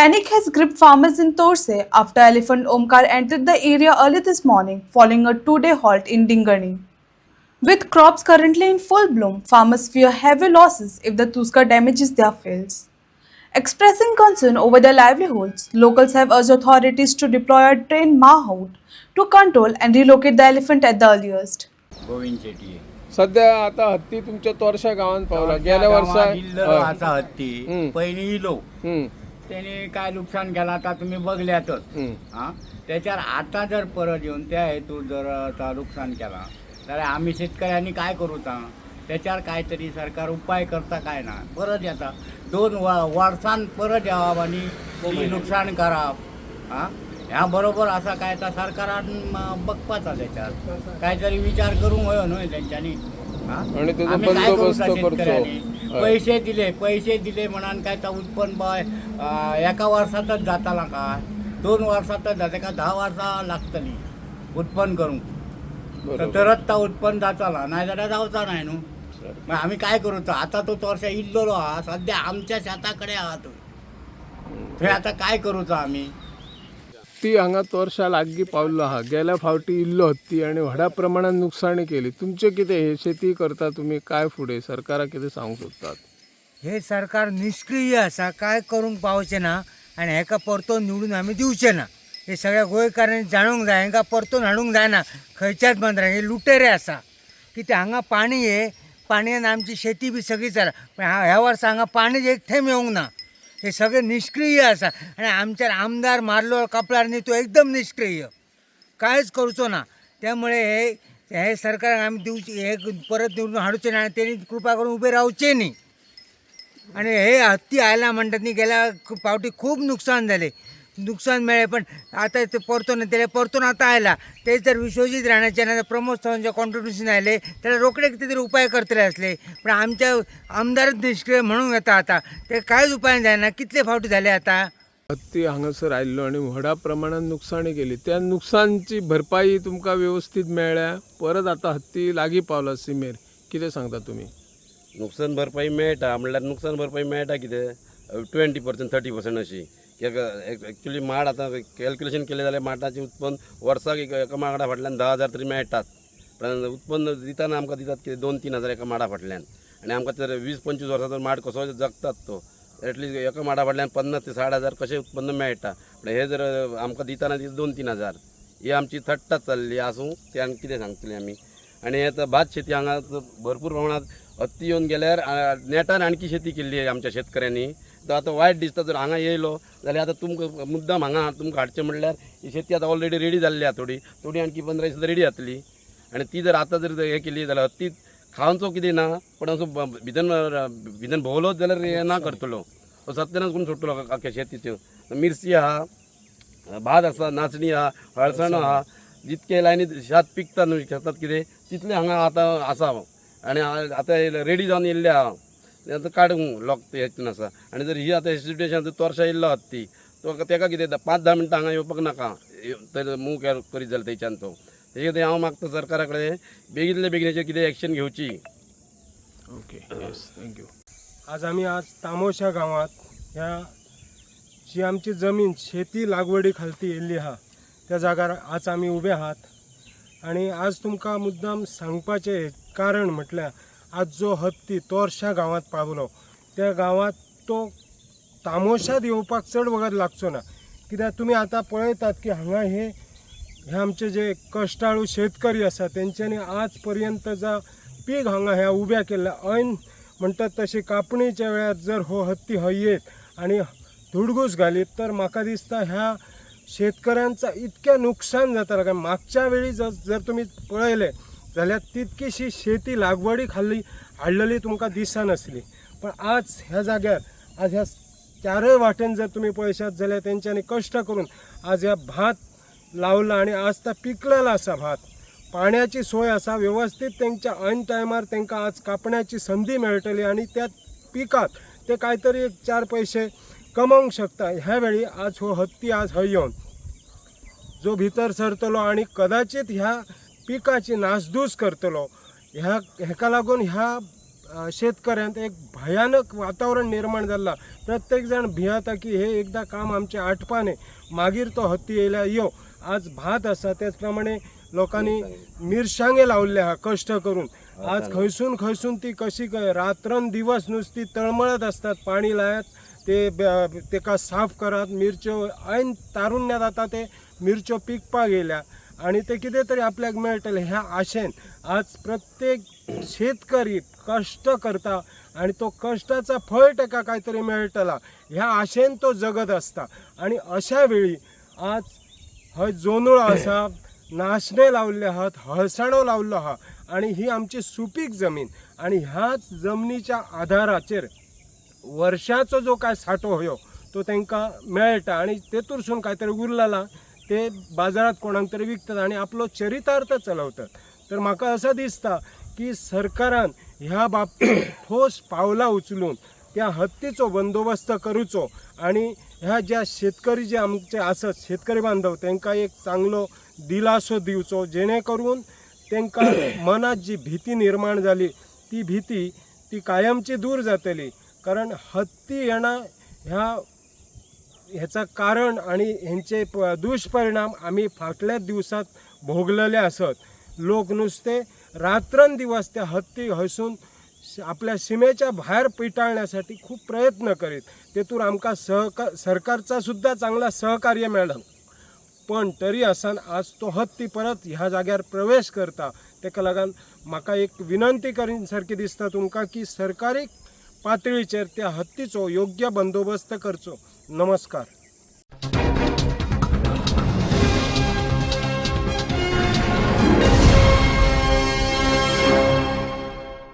Panic has gripped farmers in Torse after Elephant Omkar entered the area early this morning, following a two-day halt in Dingani. With crops currently in full bloom, farmers fear heavy losses if the Tuskar damages their fields. Expressing concern over their livelihoods, locals have urged authorities to deploy a trained mahout to control and relocate the elephant at the earliest. Govind Shetty सध्या आता हत्ती तुमच्या तोरशा गावात पावला गेल्या वर्सा आता हत्ती पहिली इलो त्याने काय नुकसान केलं आता तुम्ही बघल्यातच हा त्याच्यावर आता जर परत येऊन त्या हेतू जर आता नुकसान केला तर आम्ही शेतकऱ्यांनी काय करूचा त्याच्यावर काहीतरी सरकार उपाय करता काय ना परत येता 2 वर्षां परत यावं आणि नुकसान करावं हा ह्या बरोबर असा काय तर सरकारान बघपाचा त्याच्यात काहीतरी विचार करून होय न्हय त्यांच्यानी आणि त्याचा आम्ही काय करू बंदोबस्त शेतकऱ्यांनी करतो पैसे दिले म्हणान काय तर उत्पन्न बाय एका वर्षातच जाताला काय 2 वर्षातच जाते का 10 वर्षा लागतली उत्पन्न करून तरच तर उत्पन्न जाताला नाही जाल्यार जावचा नाही न्हू मग आम्ही काय करूचा आता तो वर्ष इल्लो हा सध्या आमच्या शेताकडे आहात थंय आता काय करूचा आम्ही ती हांगा तोरशा लागीं पावलो आहा गेल्या फावटी इल्लो हत्ती आणि व्हडा प्रमाणात नुकसाणी केली तुमचे कितें हे शेती करता तुम्ही काय फुडें सरकाराक कितें सांगूंक सोदतात हे सरकार निष्क्रिय असा काय करूंक पावचे ना आणि हेका परतून निवडून आम्ही दिवचे ना हे सगळ्या गोंयकारांनी जाणूंक जाय हेंका परतून हाडूंक जायना खंयच्याच मंत्र्याक हे लुटेरे आसा कित्याक हांगा पाणी आहे पाणयान आमची शेती बी सगळी चला पण ह्या वर्सा हांगा पाणीच एक थेंब येवंक ना हे सगळे निष्क्रिय आसा आणि आमच्यार आमदार मारलो कपलार न्ही तो एकदम निष्क्रिय कांयच करचो ना त्यामुळे हे सरकाराक आमी दिवचे हे परत निवडून हाडूचे ना तेणी कृपा करून उबे रावचे न्ही आणि हे हत्ती आयला म्हणटात न्ही गेल्या फावटी खूब नुकसान जाले नुकसान मेळ्ळें पण आता ते परतून तेले परतून आता आयला ते जर विश्वजीत राणाचे ना प्रमोद सावंतचे कॉन्ट्रिब्युशन आयले जाल्यार रोखडे कितें तरी उपाय करतले असले पण आमच्या आमदारच निष्क्रिय म्हणूंक येता आता ते कांयच उपाय जायना कितले फावटी झाले आता हत्ती हांगासर आयिल्लो आणि व्हडा प्रमाणात नुकसाणी केली त्या नुकसानची भरपाई तुमकां व्यवस्थित मेळ्ळ्या परत आता हत्ती लागीं पावला सीमेर कितें सांगता तुम्ही नुकसान भरपाई मेळटा म्हणल्यार नुकसान भरपाई मेळटा कितें 20% 30% अशी कित्याक एक्चुली माड आतां कॅल्क्युलेशन केलें जाल्यार माडाचें उत्पन्न वर्साक एका माडा फाटल्यान 10,000 तरी मेळटात पण उत्पन्न दिताना आमकां दितात कितें 2-3 हजार एका माडा फाटल्यान आनी आमकां तर 20-25 वर्साचो माड कसो जगतात तो एटलीस्ट एका माडा फाटल्यान 50 ते 60 हजार कशें उत्पन्न मेळटा पण हे जर आमकां दिताना 2-3 हजार ही आमची थट्टाच चल्ली आसूं ते आनी कितें सांगतली आमी आनी हे आतां भात शेती हांगा भरपूर प्रमाणांत हत्ती येवन गेल्यार नेटान आणखी शेती केल्ली आहे आमच्या शेतकऱ्यांनी तर आता वायट दिसता जर हांगा येयलो जाल्यार आतां तुमकां मुद्दाम हांगा तुमकां हाडचें म्हणल्यार ही शेती आतां ऑलरेडी रेडी जाल्ली आहा थोडी आणखी 15 दीस रेडी जातली आनी ती जर आतां जर हे केली जाल्यार हत्ती खावचो कितें ना पण असो भितन भोंवलोच जाल्यार हे ना करतलो सत्यानाच करून सोडटलो आख्या शेतीच्यो मिरची आहा भात आसा नाचणी आहा हळसाणो आहा जितके लायनी शेत पिकता न्हू शेतात कितें तितलें हांगा आतां आसा आनी आतां रेडी जावन येयल्ले आहा आतां काडूंक लोक हेतून आसा आनी जर ही आतां सिट्युएशन तोरशा येयल्लो हत्ती तो ताका कितें 5-10 मिनटां हांगा येवपाक नाका तर मूव करीत जाल्यार थंयच्यान तो तेजे खातीर हांव मागता सरकारा कडेन बेगितले बेगिनेचेर कितें एक्शन घेवची ओके येस थँक्यू आज तामोशा गावात ह्या जी आमची जमीन शेती लागवडी खालती येयल्ली आहा त्या जाग्यार आज आमी उबे आहात आणि आज तुमकां मुद्दाम सांगपाचें कारण म्हटल्यार आज जो हत्ती तोरशा गावात पावलो त्या गावात तो तामोशात येवपाक चड वगत लागचो ना कित्याक तुमी आतां पळयतात की हांगा हे आमचे जे कश्टाळू शेतकरी आसा तेंच्यांनी आज पर्यंत जा पीक हांगा ह्या उब्या केल्ल्या ऐन म्हणटात तशी कापणीच्या वेळार जर हो हत्ती हयेत आणि धुडगूस घालीत तर म्हाका दिसता ह्या शेतकऱ्यांचा इतकें नुकसान जातालें काय मागच्या वेळी जर तुम्ही पळयले जाल्यार तितकीशी शेती लागवडी खाली हाडलेली तुमकां दिसनासली पण आज ह्या जाग्यार आज ह्या चारय वाटेन जर तुम्ही पळयशात जाल्यार तेंच्यांनी कश्ट करून आज ह्या भात लावला आणि आज तो पिकलेला आसा भात पाण्याची सोय आसा व्यवस्थित तेंच्या ऐन टायमार तेंकां आज कापण्याची संधी मेळटली आणि त्या पिकात ते काहीतरी 4 पैसे कमवूंक शकता ह्या वेळी आज हो हत्ती आज हय येवन जो भितर सरतलो आणि कदाचित ह्या पिकाची नासधूस करतलो हेका लागून ह्या शेतकऱ्यांत एक भयानक वातावरण निर्माण झाला. प्रत्येक जण भियाता की हे एकदा काम आमचे आटपाने मागीर तो हत्ती येयला यो. आज भात असा त्याचप्रमाणे लोकांनी मिरसांगे लावले हा कष्ट करून. आज खंयसून ती कशी रात्रन दिवस नुसती तळमळत असतात. पाणी लायत तेका साफ करात. मिरच्यो ऐन तारुण्यात आता ते मिरच्यो पिकपाक गेल्या आणि ते कितें तरी आपल्याक मेळटले ह्या आशेन आज प्रत्येक शेतकरी कष्ट करता आणि तो कष्टाचा फळ तेका काहीतरी मेळटला ह्या आशेन तो जगत असता. आणि अशा वेळी आज हय जोंधळो आसा, नाशणे लावले आहात, हळसाणो लावलो आहा आणि ही आमची सुपीक जमीन आणि ह्याच जमनीच्या आधाराचेर वर्षाचो जो काय साठो होयो तो तांकां मेळटा आणि तेतूरसून काहीतरी उरलेला ते बाजारात कोणाक तरी विकतात आणि आपलो चरितार्थ चलवतात. तर म्हाका असं दिसता की सरकारान ह्या बाबतीत ठोस पावलां उचलून त्या हत्तीचो बंदोबस्त करूचो आणि ह्या ज्या शेतकरी जे आमचे आसत शेतकरी बांधव तांकां एक चांगलो दिलासो दिवचो जेणे करून तांकां मनात जी भीती निर्माण जाली ती भीती ती कायमची दूर जातली. कारण हत्ती येणं ह्याचा कारण आणि ह्यांचे दुष्परिणाम आम्ही फाटल्या दिवसात भोगलेले असत. लोक नुसते रात्रंदिवस त्या हत्ती हसून आपल्या सीमेच्या बाहेर पिटाळण्यासाठी खूप प्रयत्न करीत. तेतून आमकां सरकारचा सुद्धा चांगला सहकार्य मेळ्ळा. पण तरी आसान आज तो हत्ती परत ह्या जाग्यार प्रवेश करता. तेका लागून म्हाका एक विनंती करीन सारकी दिसता तुमकां की सरकारी पातळीचेर त्या हत्तीचो योग्य बंदोबस्त करचो. नमस्कार.